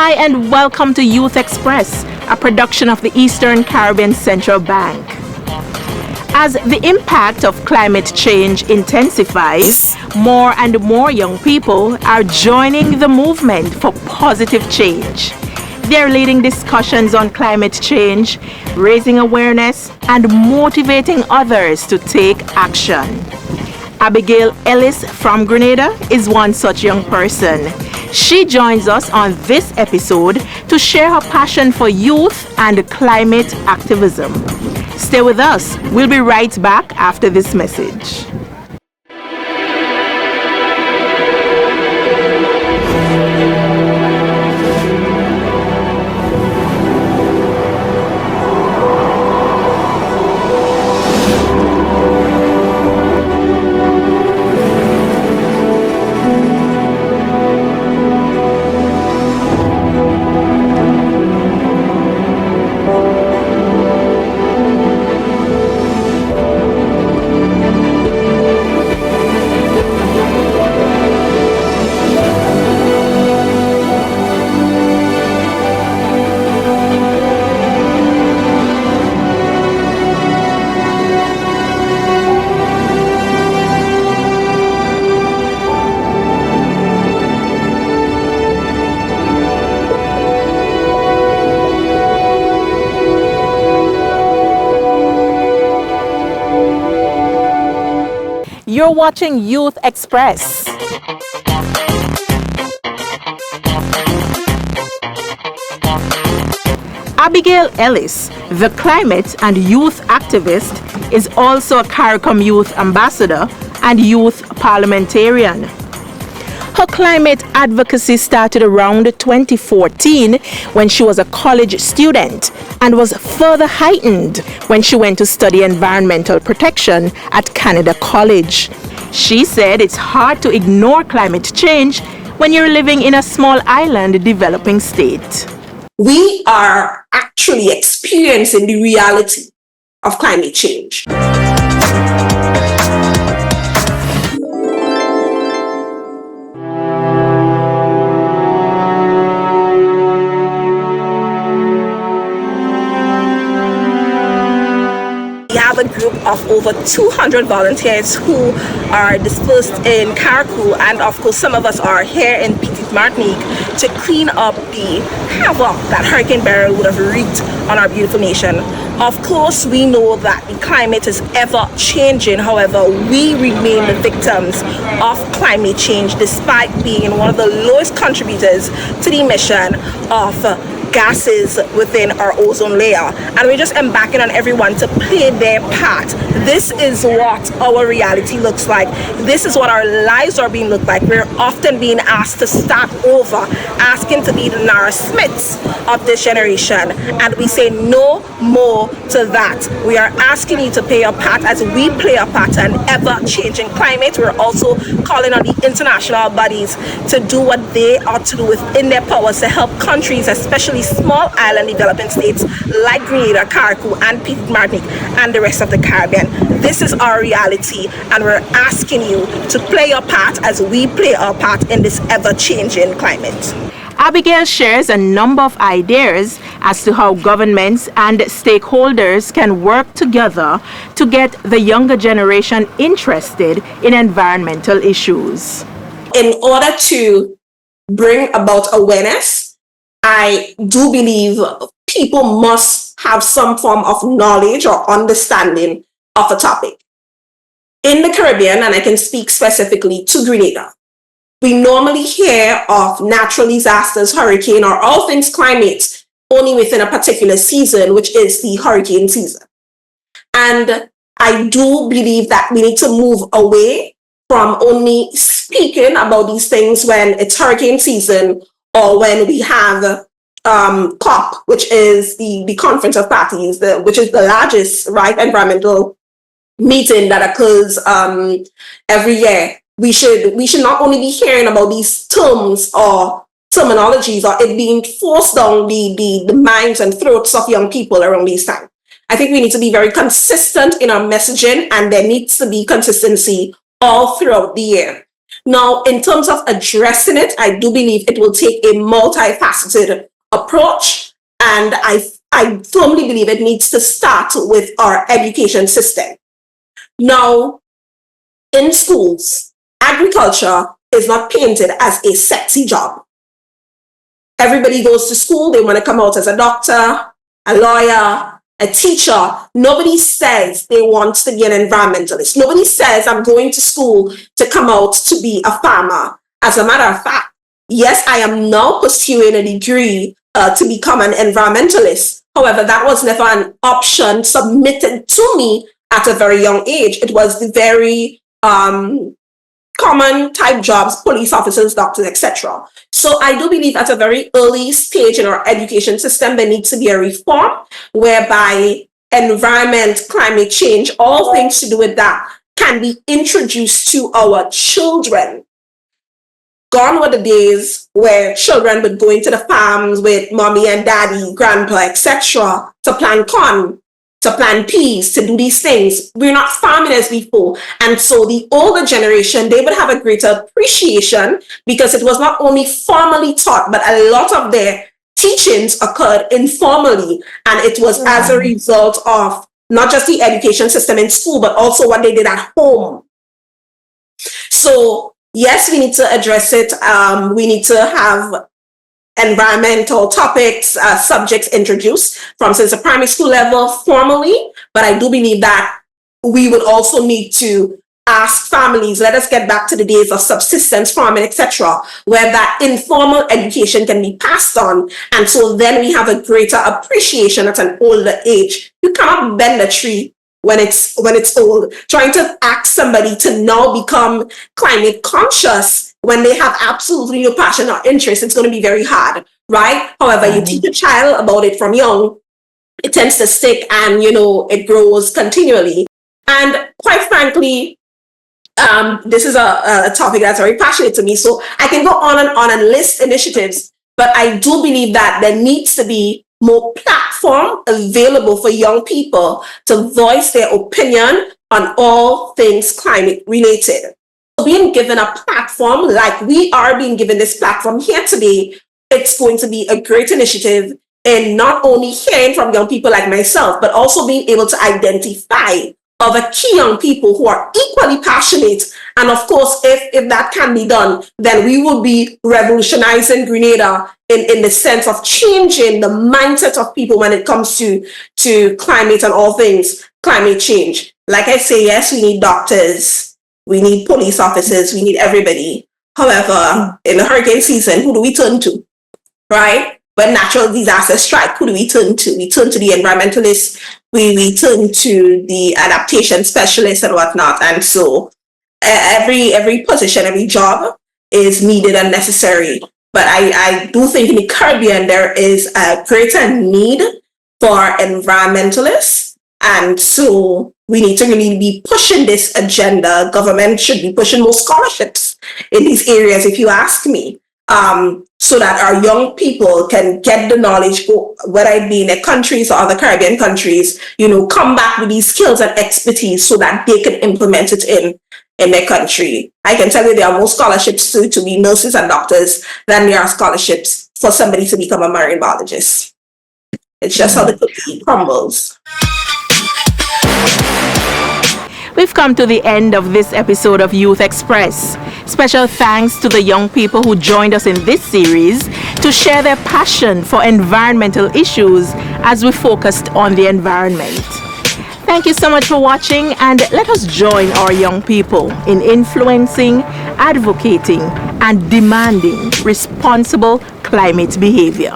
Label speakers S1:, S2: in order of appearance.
S1: Hi and welcome to Youth Xpress, a production of the Eastern Caribbean Central Bank. As the impact of climate change intensifies, more and more young people are joining the movement for positive change. They're leading discussions on climate change, raising awareness, and motivating others to take action. Abigail Ellis from Grenada is one such young person. She joins us on this episode to share her passion for youth and climate activism. Stay with us. We'll be right back after this message. You're watching Youth Xpress. Abigail Ellis, the climate and youth activist, is also a CARICOM Youth Ambassador and Youth Parliamentarian. Her climate advocacy started around 2014 when she was a college student and was further heightened when she went to study environmental protection at Grenada College. She said it's hard to ignore climate change when you're living in a small island developing state.
S2: We are actually experiencing the reality of climate change. We have a group of over 200 volunteers who are dispersed in CARICOM, and of course some of us are here in Martinique to clean up the havoc that Hurricane Beryl would have wreaked on our beautiful nation. Of course, we know that the climate is ever changing. However, we remain the victims of climate change despite being one of the lowest contributors to the emission of gases within our ozone layer, and we're just embarking on everyone to play their part. This is what our reality looks like. This is what our lives are being looked like. We're often being asked to start over, asking to be the Nara Smiths of this generation, and we say no more to that. We are asking you to play your part as we play our part in an ever-changing climate. We're also calling on the international bodies to do what they ought to do within their powers to help countries, especially small island developing states like Grenada, CARICOM, and Martinique, and the rest of the Caribbean. This is our reality, and we're asking you to play your part as we play our part in this ever-changing climate.
S1: Abigail shares a number of ideas as to how governments and stakeholders can work together to get the younger generation interested in environmental issues.
S2: In order to bring about awareness, I do believe people must have some form of knowledge or understanding of a topic. In the Caribbean, and I can speak specifically to Grenada, we normally hear of natural disasters, hurricane, or all things climate only within a particular season, which is the hurricane season. And I do believe that we need to move away from only speaking about these things when it's hurricane season or when we have COP, which is the Conference of Parties, which is the largest environmental meeting that occurs every year. We should not only be hearing about these terms or terminologies or it being forced down the minds and throats of young people around these times. I think we need to be very consistent in our messaging, and there needs to be consistency all throughout the year. Now, in terms of addressing it, I do believe it will take a multifaceted approach, and I firmly believe it needs to start with our education system. Now, in schools, agriculture is not painted as a sexy job. Everybody goes to school, they want to come out as a doctor, a lawyer, a teacher. Nobody says they want to be an environmentalist. Nobody says I'm going to school to come out to be a farmer. As a matter of fact, yes, I am now pursuing a degree to become an environmentalist. However, that was never an option submitted to me at a very young age. It was the very common type jobs, police officers, doctors, etc. So I do believe at a very early stage in our education system, there needs to be a reform whereby environment, climate change, all things to do with that can be introduced to our children. Gone were the days where children would go into the farms with mommy and daddy, grandpa, etc. to plant corn, to plant peas, to do these things. We're not farming as before. And so the older generation, they would have a greater appreciation because it was not only formally taught, but a lot of their teachings occurred informally. And it was as a result of not just the education system in school, but also what they did at home. So yes, we need to address it. We need to have environmental topics, subjects introduced since the primary school level formally, but I do believe that we would also need to ask families, let us get back to the days of subsistence farming, etc., where that informal education can be passed on, and so then we have a greater appreciation at an older age. You cannot bend a tree when it's old. Trying to ask somebody to now become climate conscious when they have absolutely no passion or interest, it's going to be very hard, right? However, you teach a child about it from young, it tends to stick, and it grows continually. And quite frankly, this is a topic that's very passionate to me, so I can go on and list initiatives, but I do believe that there needs to be more platform available for young people to voice their opinion on all things climate related. Being given a platform like we are being given this platform here today, it's going to be a great initiative in not only hearing from young people like myself, but also being able to identify other key young people who are equally passionate. And of course, if that can be done, then we will be revolutionizing Grenada in the sense of changing the mindset of people when it comes to climate and all things climate change. Like I say, yes, we need doctors, we need police officers, we need everybody. However, in the hurricane season, who do we turn to, right? When natural disasters strike, who do we turn to? We turn to the environmentalists, we turn to the adaptation specialists and whatnot. And so every position, every job is needed and necessary. But I do think in the Caribbean, there is a greater need for environmentalists. And so we need to really be pushing this agenda. Government should be pushing more scholarships in these areas, if you ask me, so that our young people can get the knowledge, whether it be in their countries or other Caribbean countries, come back with these skills and expertise so that they can implement it in their country. I can tell you there are more scholarships to be nurses and doctors than there are scholarships for somebody to become a marine biologist. It's just how the cookie crumbles.
S1: We've come to the end of this episode of Youth Express. Special thanks to the young people who joined us in this series to share their passion for environmental issues as we focused on the environment. Thank you so much for watching, and let us join our young people in influencing, advocating, and demanding responsible climate behavior.